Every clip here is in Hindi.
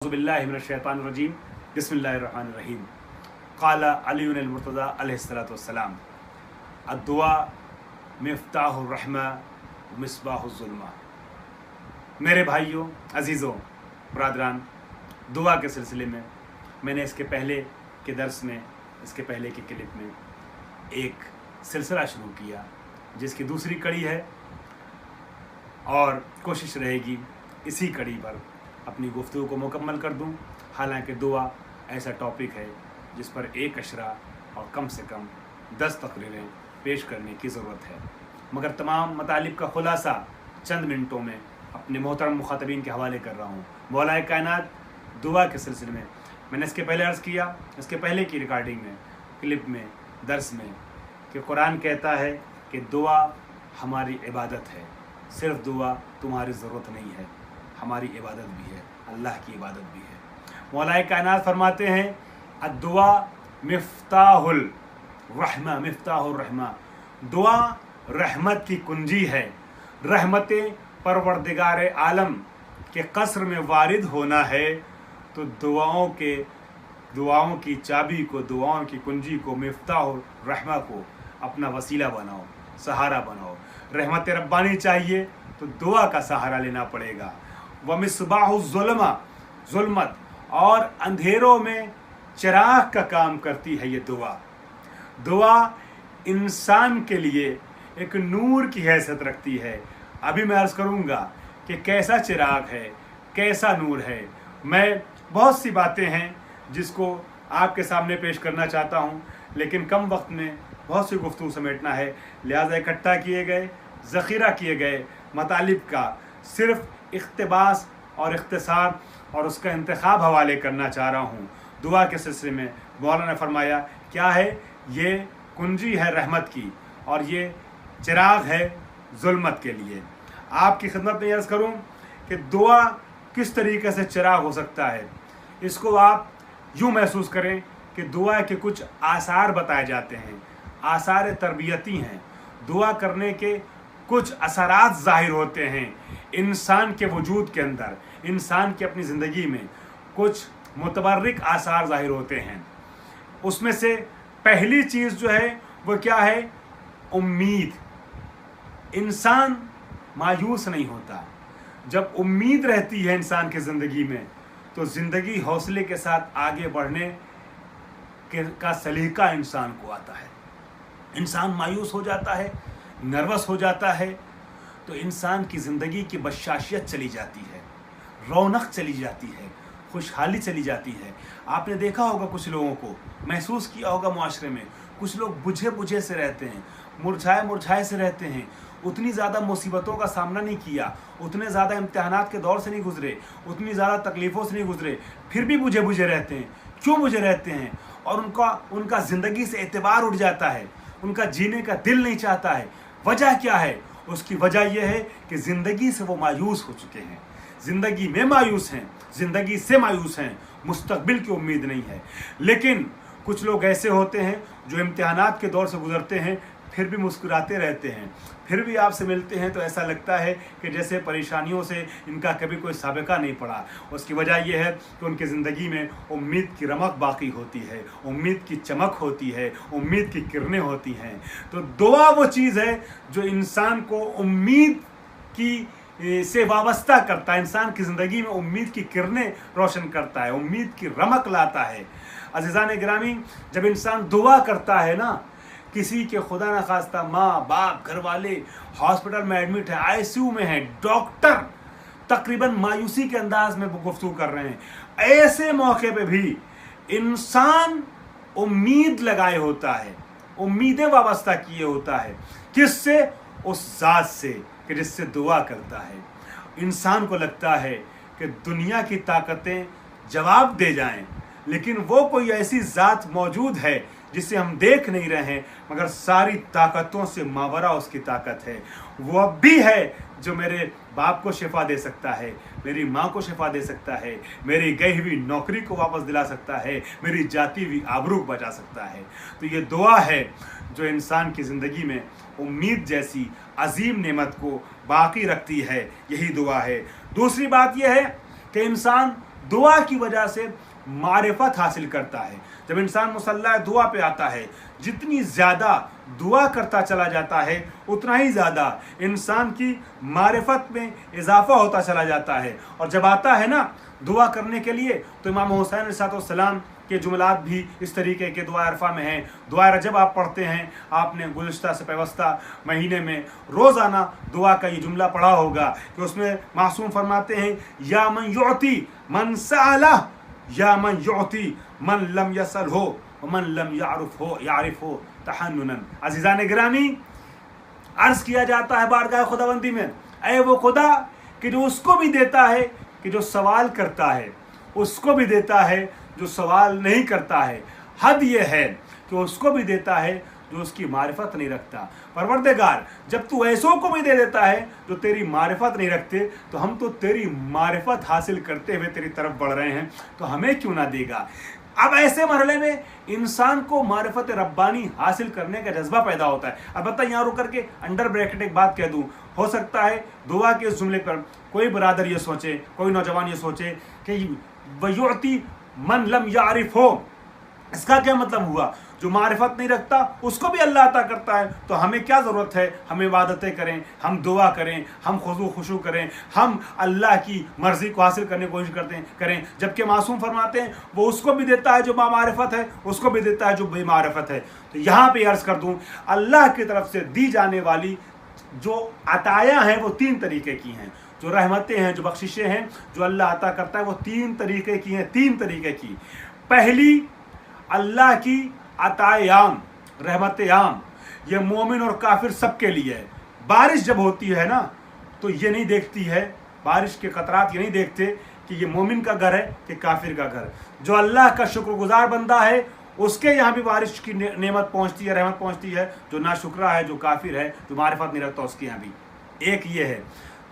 बिस्मिल्लाहिर्रहमानिर्रहीम बिस्मिल्लाहिर्रहमानिर्रहीम क़ाला अली मुर्तज़ा अलैहिस्सलातु वस्सलाम अद्दुआ मिफ्ताहुर रहमा मिस्बाहुज़ ज़ुल्मा। मेरे भाइयों, अजीज़ों, बरादरान, दुआ के सिलसिले में मैंने इसके पहले के दर्स में, इसके पहले के क्लिप में एक सिलसिला शुरू किया जिसकी दूसरी कड़ी है और कोशिश रहेगी इसी कड़ी पर अपनी गुफ्तगू को मुकम्मल कर दूं। हालांकि दुआ ऐसा टॉपिक है जिस पर एक अशरा और कम से कम 10 तकरीरें पेश करने की ज़रूरत है, मगर तमाम मतालिब का खुलासा चंद मिनटों में अपने मोहतरम मुखातबीन के हवाले कर रहा हूँ। मौलाए कायनात दुआ के सिलसिले में मैंने इसके पहले अर्ज़ किया, इसके पहले की रिकॉर्डिंग में, क्लिप में, दर्स में, कि कुरान कहता है कि दुआ हमारी इबादत है। सिर्फ दुआ तुम्हारी ज़रूरत नहीं है, हमारी इबादत भी है, अल्लाह की इबादत भी है। मौलाए कायनात फरमाते हैं अद्दुआ मिफ्ताहुल रहमा, दुआ रहमत की कुंजी है। रहमतें परवरदिगार आलम के कसर में वारिद होना है तो दुआओं की चाबी को, दुआओं की कुंजी को, मिफ्ताहुल रहमा को अपना वसीला बनाओ, सहारा बनाओ। रहमत रब्बानी चाहिए तो दुआ का सहारा लेना पड़ेगा। व मिस्बाहुज़ ज़ुल्मा, ज़ुल्मत और अंधेरों में चिराग का काम करती है ये दुआ। दुआ इंसान के लिए एक नूर की हैसियत रखती है। अभी मैं अर्ज़ करूँगा कि कैसा चिराग है, कैसा नूर है। मैं बहुत सी बातें हैं जिसको आपके सामने पेश करना चाहता हूँ, लेकिन कम वक्त में बहुत सी गुफ्तगू समेटना है, लिहाजा इकट्ठा किए गए, ज़ख़ीरा किए गए मतालिब का सिर्फ़ इख्तिबास और इख्तिसार और उसका इंतखाब हवाले करना चाह रहा हूँ। दुआ के सिलसिले में मौला ने फरमाया क्या है, ये कुंजी है रहमत की और ये चिराग है जुल्मत के लिए। आपकी खिदमत में अर्ज़ करूँ कि दुआ किस तरीके से चिराग हो सकता है। इसको आप यूँ महसूस करें कि दुआ के कुछ आसार बताए जाते हैं, आसार तरबियती हैं। दुआ करने के कुछ असरात ज़ाहिर होते हैं इंसान के वजूद के अंदर, इंसान की अपनी ज़िंदगी में कुछ मुतबर्रिक आसार ज़ाहिर होते हैं। उसमें से पहली चीज़ जो है वो क्या है, उम्मीद। इंसान मायूस नहीं होता। जब उम्मीद रहती है इंसान की ज़िंदगी में तो ज़िंदगी हौसले के साथ आगे बढ़ने का सलीका इंसान को आता है। इंसान मायूस हो जाता है, नर्वस हो जाता है तो इंसान की ज़िंदगी की बशाशियत चली जाती है, रौनक चली जाती है, खुशहाली चली जाती है। आपने देखा होगा कुछ लोगों को, महसूस किया होगा मुआशरे में, कुछ लोग बुझे बुझे से रहते हैं, मुरझाए मुरझाए से रहते हैं। उतनी ज़्यादा मुसीबतों का सामना नहीं किया, उतने ज़्यादा इम्तिहानात के दौर से नहीं गुजरे, उतनी ज़्यादा तकलीफ़ों से नहीं गुजरे, फिर भी बुझे बुझे रहते हैं। क्यों बुझे रहते हैं? और उनका ज़िंदगी से एतबार उठ जाता है, उनका जीने का दिल नहीं चाहता है। वजह क्या है? उसकी वजह यह है कि ज़िंदगी से वो मायूस हो चुके हैं, ज़िंदगी में मायूस हैं, ज़िंदगी से मायूस हैं, मुस्तकबिल की उम्मीद नहीं है। लेकिन कुछ लोग ऐसे होते हैं जो इम्तिहानात के दौर से गुजरते हैं फिर भी मुस्कुराते रहते हैं, फिर भी आपसे मिलते हैं तो ऐसा लगता है कि जैसे परेशानियों से इनका कभी कोई साबिका नहीं पड़ा। उसकी वजह यह है कि उनकी ज़िंदगी में उम्मीद की रमक बाकी होती है, उम्मीद की चमक होती है, उम्मीद की किरणें होती हैं। तो दुआ वो चीज़ है जो इंसान को उम्मीद की से वाबस्ता करता है, इंसान की ज़िंदगी में उम्मीद की किरणें रोशन करता है, उम्मीद की रमक लाता है। अज़ीज़ान गिरामी, जब इंसान दुआ करता है ना, किसी के खुदा न खास्ता माँ बाप घर वाले हॉस्पिटल में एडमिट है, आईसीयू में है, डॉक्टर तकरीबन मायूसी के अंदाज में गुफ्तगू कर रहे हैं, ऐसे मौके पे भी इंसान उम्मीद लगाए होता है, उम्मीदें वाबस्ता किए होता है। किससे? उस ज़ात से कि जिससे दुआ करता है। इंसान को लगता है कि दुनिया की ताकतें जवाब दे जाएं, लेकिन वो कोई ऐसी ज़ात मौजूद है जिसे हम देख नहीं रहे हैं, मगर सारी ताकतों से मावरा उसकी ताकत है। वो अब भी है जो मेरे बाप को शिफा दे सकता है, मेरी माँ को शिफा दे सकता है, मेरी गई हुई नौकरी को वापस दिला सकता है, मेरी जाती हुई आबरू बचा सकता है। तो ये दुआ है जो इंसान की ज़िंदगी में उम्मीद जैसी अजीम नेमत को बाकी रखती है, यही दुआ है। दूसरी बात यह है कि इंसान दुआ की वजह से मारिफत हासिल करता है। जब इंसान मुसल्ला दुआ पे आता है, जितनी ज़्यादा दुआ करता चला जाता है उतना ही ज़्यादा इंसान की मारिफत में इजाफा होता चला जाता है। और जब आता है ना दुआ करने के लिए, तो इमाम हुसैन अलैहिस्सलाम के जुमलात भी इस तरीके के दुआ अरफा में हैं। दुआ रजब आप पढ़ते हैं, आपने गुज़िश्ता से पैवस्ता महीने में रोज़ाना दुआ का ये जुमला पढ़ा होगा कि उसमें मासूम फरमाते हैं, या मन युअती मन सअला, या मन युअती मन लम यसल हो मन लम यारिफ हो तहन्नुनन। अज़ीज़ान गिरामी, अर्ज़ किया जाता है बारगाह खुदाबंदी में, ऐ वो खुदा कि जो उसको भी देता है कि जो सवाल करता है, उसको भी देता है जो सवाल नहीं करता है। हद ये है कि उसको भी देता है जो उसकी मारिफत नहीं रखता। परवरदिगार, जब तू ऐसों को भी दे देता है जो तेरी मारिफत नहीं रखते, तो हम तो तेरी मारिफत हासिल करते हुए तेरी तरफ बढ़ रहे हैं, तो हमें क्यों ना देगा। अब ऐसे मरहले में इंसान को मारिफत रब्बानी हासिल करने का जज्बा पैदा होता है। अब बता, यहाँ रुक करके अंडर ब्रैकेट एक बात कह दूँ, हो सकता है दुआ के इस जुमले पर कोई बरादर ये सोचे, कोई नौजवान ये सोचे कि वयुअती मन लम यारिफ हो, इसका क्या मतलब हुआ, जो मारिफत नहीं रखता उसको भी अल्लाह अता करता है, तो हमें क्या ज़रूरत है, हम इबादतें करें, हम दुआ करें, हम खुशू खुशू करें, हम अल्लाह की मर्ज़ी को हासिल करने की कोशिश करें। जबकि मासूम फरमाते हैं वो उसको भी देता है जो मारिफत है, उसको भी देता है जो बेमारिफत है। तो यहाँ पे अर्ज़ कर दूँ, अल्लाह की तरफ से दी जाने वाली जो अताया हैं वो 3 तरीके की हैं। जो रहमतें हैं, जो बख्शिशें हैं जो अल्लाह अता करता है, वो 3 तरीके की हैं। 3 तरीके की। पहली, अल्लाह की अताए आम, रहमत आम, ये मोमिन और काफिर सबके लिए है। बारिश जब होती है ना, तो ये नहीं देखती है, बारिश के कतरात ये नहीं देखते कि ये मोमिन का घर है कि काफिर का घर। जो अल्लाह का शुक्रगुजार बंदा है उसके यहाँ भी बारिश की नेमत पहुँचती है, रहमत पहुँचती है। जो नाशुक्रा है, जो काफिर है, जो मारिफत नहीं रखता, उसके यहाँ भी। एक ये है।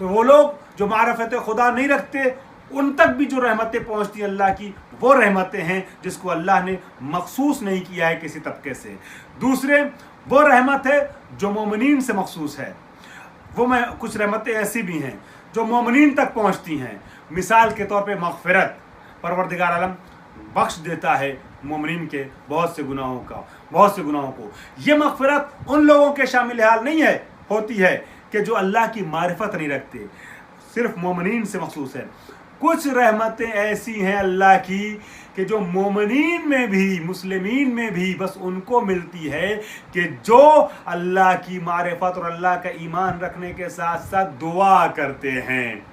तो वो लोग जो मारिफत खुदा नहीं रखते, उन तक भी जो रहमतें पहुँचती हैं अल्लाह की, वो रहमतें हैं जिसको अल्लाह ने मखसूस नहीं किया है किसी तबके से। दूसरे, वो रहमत है जो मोमिनीन से मखसूस है। वो में कुछ रहमतें ऐसी भी हैं जो मोमिनीन तक पहुँचती हैं। मिसाल के तौर पे मग़फ़िरत, परवरदिगार आलम बख्श देता है मोमिनीन के बहुत से गुनाहों को। ये मग़फ़िरत उन लोगों के शामिल हाल नहीं है, होती है कि जो अल्लाह की मारिफत नहीं रखते, सिर्फ मोमिनीन से मखसूस है। कुछ रहमतें ऐसी हैं अल्लाह की कि जो मोमिनीन में भी, मुस्लिमीन में भी बस उनको मिलती है कि जो अल्लाह की मारिफत और अल्लाह का ईमान रखने के साथ साथ दुआ करते हैं।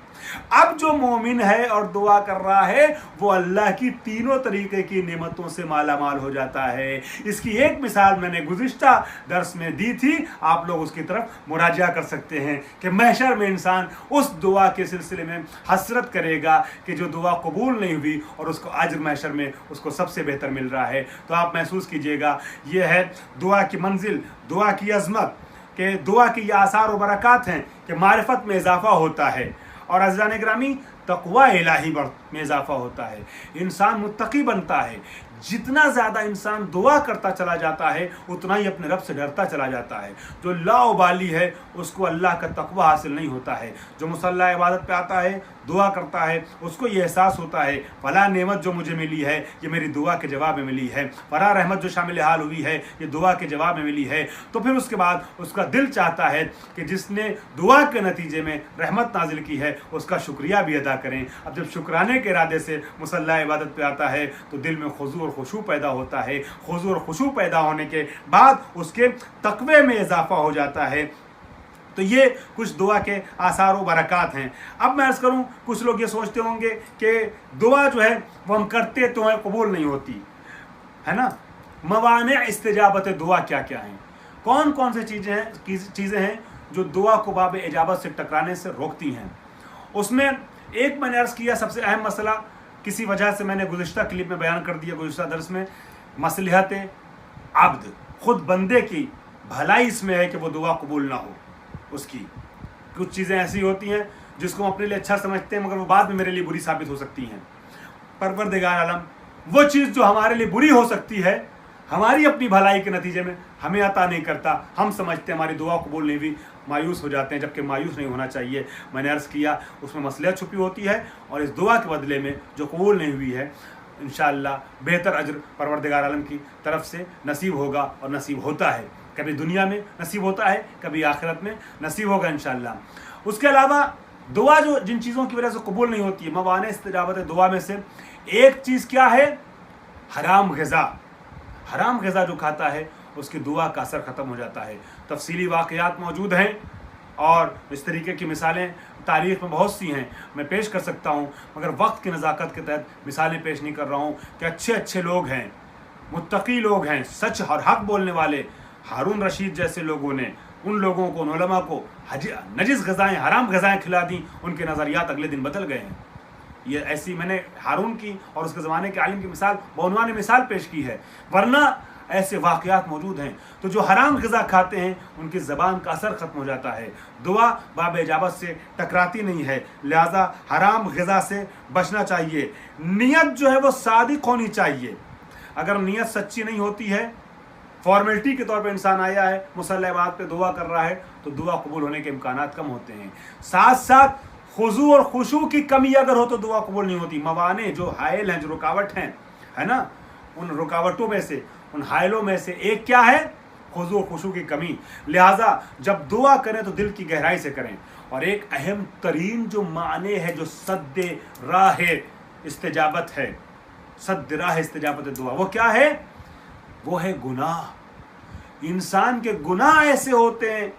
अब जो मोमिन है और दुआ कर रहा है, वो अल्लाह की 3 तरीके की नेमतों से माला माल हो जाता है। इसकी एक मिसाल मैंने गुज़िश्ता दर्स में दी थी, आप लोग उसकी तरफ मुराजा कर सकते हैं कि महशर में इंसान उस दुआ के सिलसिले में हसरत करेगा कि जो दुआ कबूल नहीं हुई और उसको अज्र महशर में उसको सबसे बेहतर मिल रहा है। तो आप महसूस कीजिएगा, ये है दुआ की मंजिल, दुआ की अजमत, कि दुआ की ये आसार और बरक़ात हैं कि मारिफत में इजाफा होता है और अज़ीज़ान गिरामी तक़वा इलाही में इजाफा होता है, इंसान मुत्तकी बनता है। जितना ज़्यादा इंसान दुआ करता चला जाता है उतना ही अपने रब से डरता चला जाता है। जो लाउबाली है उसको अल्लाह का तक़वा हासिल नहीं होता है। जो मुसल्ला इबादत पे आता है, दुआ करता है, उसको ये एहसास होता है फला नेमत जो मुझे मिली है ये मेरी दुआ के जवाब में मिली है, फला रहमत जो शामिल हाल हुई है ये दुआ के जवाब में मिली है। तो फिर उसके बाद उसका दिल चाहता है कि जिसने दुआ के नतीजे में रहमत नाजिल की है उसका शुक्रिया भी अदा करें। अब जब शुक्राने के इरादे से मुसल्ला इबादत पे आता है तो दिल में खुजू और खुशू पैदा होता है। खुजू और खुशू पैदा होने के बाद उसके तक़वे में इजाफा हो जाता है। तो ये कुछ दुआ के आसार व बरक़ात हैं। अब मैं अर्ज़ करूँ, कुछ लोग ये सोचते होंगे कि दुआ जो है वो हम करते तो है, कबूल नहीं होती है ना। मवाने इस्तिजाबत दुआ क्या क्या हैं, कौन कौन सी चीज़ें हैं जो दुआ को बाब इजाबत से टकराने से रोकती हैं। उसमें एक मैंने अर्ज़ किया सबसे अहम मसला, किसी वजह से मैंने गुज़िश्ता क्लिप में बयान कर दिया, गुज़िश्ता दर्स में, मसलहत अब्द, ख़ुद बंदे की भलाई इसमें है कि वो दुआ कबूल ना हो। उसकी कुछ चीज़ें ऐसी होती हैं जिसको हम अपने लिए अच्छा समझते हैं मगर वो बाद में मेरे लिए बुरी साबित हो सकती हैं। परवरदिगार आलम वो चीज़ जो हमारे लिए बुरी हो सकती है, हमारी अपनी भलाई के नतीजे में हमें अता नहीं करता, हम समझते हैं हमारी दुआ कबूल नहीं हुई, मायूस हो जाते हैं, जबकि मायूस नहीं होना चाहिए। मैंने अर्ज़ किया उसमें मसलियत छुपी होती है, और इस दुआ के बदले में जो कबूल नहीं हुई है इंशाअल्लाह बेहतर अजर परवरदिगार आलम की तरफ से नसीब होगा, और नसीब होता है। कभी दुनिया में नसीब होता है, कभी आखिरत में नसीब होगा इंशाअल्लाह। उसके अलावा दुआ जो जिन चीज़ों की वजह से कबूल नहीं होती है, मवाने इस्तिजाबत दुआ में से एक चीज़ क्या है? हराम ग़िज़ा। हराम ग़िज़ा जो खाता है उसकी दुआ का असर ख़त्म हो जाता है। तफसीली वाक़यात मौजूद हैं और इस तरीके की मिसालें तारीख़ में बहुत सी हैं, मैं पेश कर सकता हूँ, मगर वक्त की नज़ाकत के तहत मिसालें पेश नहीं कर रहा हूँ कि अच्छे अच्छे लोग हैं, मुत्तकी लोग हैं, सच और हक़ बोलने वाले हारून रशीद जैसे लोगों ने उन लोगों को, उन उलमा को नजिस ग़िज़ाएँ, हराम ग़िज़ाएँ खिला दी, उनके नज़रियात अगले दिन बदल गए हैं। ये ऐसी मैंने हारून की और उसके ज़माने के आलिम की मिसाल बउनवान मिसाल पेश की है, वरना ऐसे वाक़यात मौजूद हैं। तो जो हराम ग़िज़ा खाते हैं उनकी ज़बान का असर ख़त्म हो जाता है, दुआ बाब इजाबत से टकराती नहीं है। लिहाजा हराम ग़िज़ा से बचना चाहिए। नीयत जो है वो सादिक होनी चाहिए। अगर नीयत सच्ची नहीं होती है, फॉर्मेलिटी के तौर पे इंसान आया है, मुसल्ला पे दुआ कर रहा है, तो दुआ कबूल होने के इम्कानात कम होते हैं। साथ साथ खुजू और खुशू की कमी अगर हो तो दुआ कबूल नहीं होती। मवाने जो हायल हैं, जो रुकावट हैं, है ना, उन रुकावटों में से, उन हायलों में से एक क्या है? खुजू और खुशू की कमी। लिहाजा जब दुआ करें तो दिल की गहराई से करें। और एक अहम तरीन जो माने है, जो सद्दे राह इस्तिजाबत है, सद्दे राह इस्तिजाबत दुआ, वो क्या है? वो है गुनाह। इंसान के गुनाह ऐसे होते हैं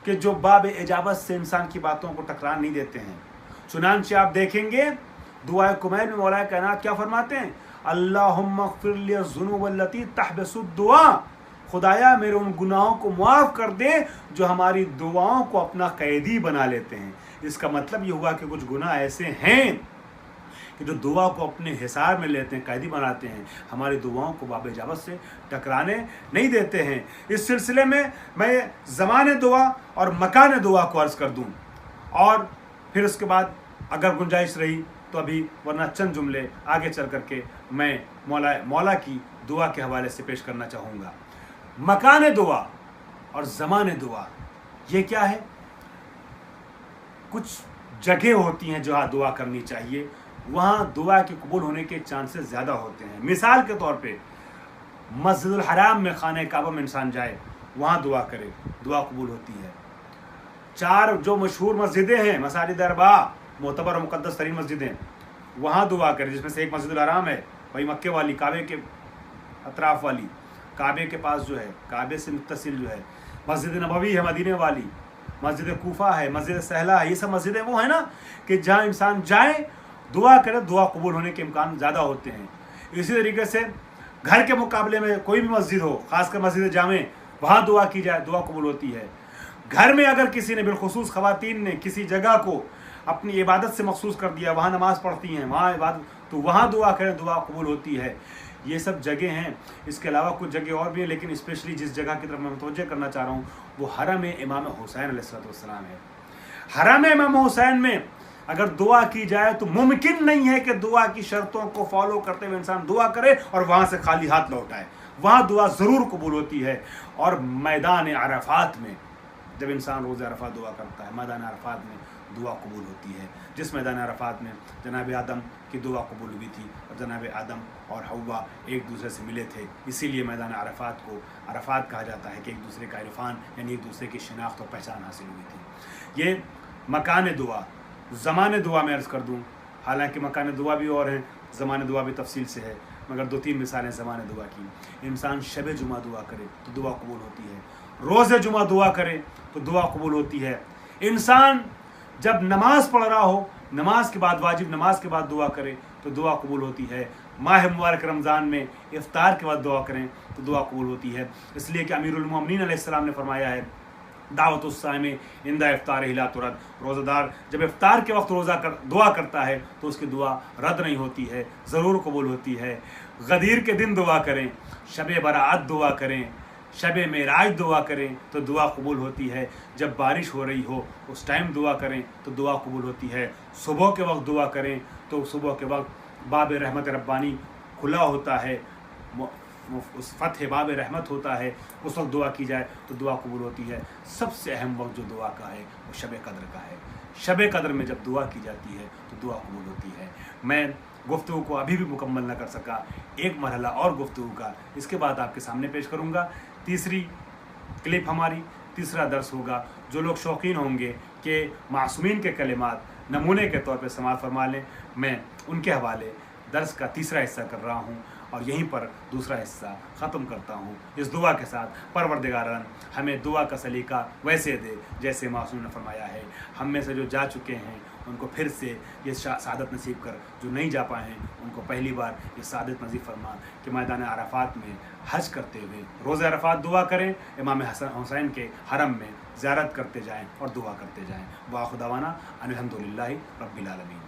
कि जो बाब इजाबत से इंसान की बातों को टकरान नहीं देते हैं। चुनांचे आप देखेंगे दुआ कुमैल में मौला कायनात क्या फरमाते हैं? अल्लाहुम्मा अग़फ़िर ली ज़ुनूबल्लती तहबिसुद दुआ, खुदाया मेरे उन गुनाहों को माफ़ कर दे जो हमारी दुआओं को अपना कैदी बना लेते हैं। इसका मतलब ये हुआ कि कुछ गुनाह ऐसे हैं कि जो दुआ को अपने हिसार में लेते हैं, कैदी बनाते हैं, हमारी दुआओं को बाब इजाबत से टकराने नहीं देते हैं। इस सिलसिले में मैं ज़माने दुआ और मकान दुआ को अर्ज़ कर दूँ, और फिर उसके बाद अगर गुंजाइश रही तो अभी, वरना चंद जुमले आगे चल करके मैं मौला की दुआ के हवाले से पेश करना चाहूँगा। मकान दुआ और ज़माने दुआ ये क्या है? कुछ जगह होती हैं जहाँ दुआ करनी चाहिए, वहाँ दुआ के कबूल होने के चांसेस ज़्यादा होते हैं। मिसाल के तौर पे मस्जिदुल हराम में, खाने काबा में इंसान जाए, वहाँ दुआ करे, दुआ कबूल होती है। 4 जो मशहूर मस्जिदें हैं, मसाजिद अरबा, मोतबर और मुक़द्दस तरीन मस्जिदें, वहाँ दुआ करे, जिसमें से एक मस्जिदुल हराम है, वही मक्के वाली, काबे के अतराफ़ वाली, काबे के पास जो है, काबे से मुत्तसिल जो है, मस्जिद नबवी है मदीने वाली, मस्जिद कूफा है, मस्जिद सहला है। ये सब मस्जिदें वो है ना कि जहाँ इंसान जाए, दुआ करे, दुआ कबूल होने के इम्कान ज़्यादा होते हैं। इसी तरीके से घर के मुकाबले में कोई भी मस्जिद हो, ख़ासकर मस्जिद जामे, वहाँ दुआ की जाए, दुआ कबूल होती है। घर में अगर किसी ने, बिलखुसूस ख़वातीन ने किसी जगह को अपनी इबादत से मखसूस कर दिया, वहाँ नमाज़ पढ़ती हैं, वहाँ इबादत, तो वहाँ दुआ करें, दुआ कबूल होती है। ये सब जगह हैं। इसके अलावा कुछ जगह और भी हैं, लेकिन स्पेशली जिस जगह की तरफ मैं मुतवज्जह करना चाह रहा हूँ वो हरम इमाम हुसैन अलैहिस्सलाम है। हरम इमाम हुसैन में अगर दुआ की जाए तो मुमकिन नहीं है कि दुआ की शर्तों को फॉलो करते हुए इंसान दुआ करे और वहाँ से खाली हाथ लौट आए। वहाँ दुआ ज़रूर कबूल होती है। और मैदान अरफात में जब इंसान रोज़ अरफात दुआ करता है, मैदान अरफात में दुआ कबूल होती है। जिस मैदान अरफात में जनाब आदम की दुआ कबूल हुई थी और जनाब आदम और हव्वा एक दूसरे से मिले थे, इसीलिए मैदान अरफात को अरफात कहा जाता है कि एक दूसरे का इरफान यानी एक दूसरे की शिनाख्त और पहचान हासिल हुई थी। ये मकान दुआ। ज़माने दुआ में अर्ज़ कर दूँ, हालांकि मकान दुआ भी और हैं, ज़माने दुआ भी तफसील से है, मगर 2-3 मिसालें ज़माने दुआ की। इंसान शब जुमा दुआ करे तो दुआ कबूल होती है, रोज़ जुमा दुआ करे तो दुआ कबूल होती है। इंसान जब नमाज़ पढ़ रहा हो, नमाज के बाद, वाजिब नमाज के बाद दुआ करे तो दुआ कबूल होती है। माह मुबारक रमज़ान में इफ्तार के बाद दुआ करें तो दुआ कबूल होती है। इसलिए कि अमीरुल मोमिनीन अलैहिस्सलाम ने फरमाया है, दावतुस्साइम इंदा इफ्तार ला तुरद, रोज़ादार जब इफ्तार के वक्त दुआ करता है तो उसकी दुआ रद्द नहीं होती है, ज़रूर कबूल होती है। गदीर के दिन दुआ करें, शब बरात दुआ करें, शब मेराज दुआ करें तो दुआ कबूल होती है। जब बारिश हो रही हो उस टाइम दुआ करें तो दुआ कबूल होती है। सुबह के वक्त दुआ करें तो सुबह के वक्त बाब रहमत रब्बानी खुला होता है, उस फतह बाब रहमत होता है, उस वक्त दुआ की जाए तो दुआ कबूल होती है। सबसे अहम वक्त जो दुआ का है वो शब कद्र का है। शब कद्र में जब दुआ की जाती है तो दुआ कबूल होती है। मैं गुफ्तगू को अभी भी मुकम्मल न कर सका, एक मरहला और गुफ्तगू का इसके बाद आपके सामने पेश करूँगा। तीसरी क्लिप हमारी, तीसरा दर्स होगा। जो लोग शौकीन होंगे कि मासूमीन के कलिमात नमूने के तौर पर समाअत फरमा लें, मैं उनके हवाले दर्स का तीसरा हिस्सा कर रहा हूँ और यहीं पर दूसरा हिस्सा ख़त्म करता हूँ इस दुआ के साथ। परवरदिगारन हमें दुआ का सलीका वैसे दे जैसे मासूम ने फरमाया है। हम में से जो जा चुके हैं उनको फिर से ये सादत नसीब कर, जो नहीं जा पाए हैं उनको पहली बार ये सादत नसीब फरमा कि मैदान अराफात में हज करते हुए रोज़ अराफात दुआ करें, इमाम हसन हुसैन के हरम में ज़ियारत करते जाएँ और दुआ करते जाएँ। वाखुदावाना अनिल हम्दुलिल्लाहि रब्बिल आलमीन।